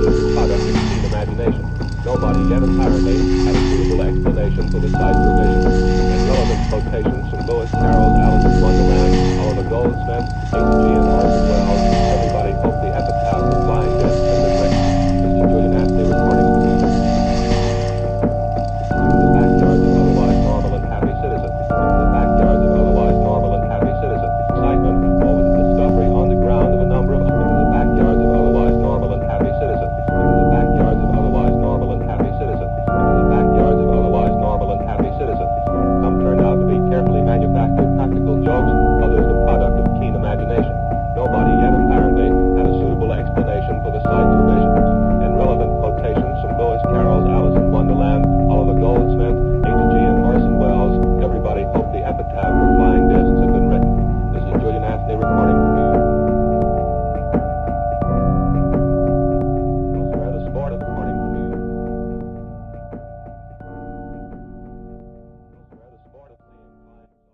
is the product of keen imagination. Nobody yet apparently had a suitable explanation for the site's revision. And relevant quotations from Lewis Carroll's Alice in Wonderland, Oliver Goldsmith, H.G. and Orson Welles, everybody hoped the epitaph for flying discs had been written. This is Julian Astley reporting for you. The backyards of otherwise normal and happy citizens. The backyards of otherwise normal and happy citizens. Excitement over the discovery on the ground of a number of the backyards of otherwise normal and happy citizens. The backyards of otherwise normal and happy citizens. The backyards of otherwise normal and happy citizens. Some turned out to be carefully manufactured practical jokes, others the product of keen imagination. Nobody yet apparently had a suitable explanation for the site's revisions. And relevant quotations from Lewis Carroll's Alice in Wonderland, Oliver Goldsmith, H.G. and Orson Welles, everybody hoped the epitaph for flying discs had been written. This is Julian Astley reporting for you. Elsewhere, the sport of reporting for you. Elsewhere, the sport of seeing flying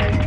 saucers.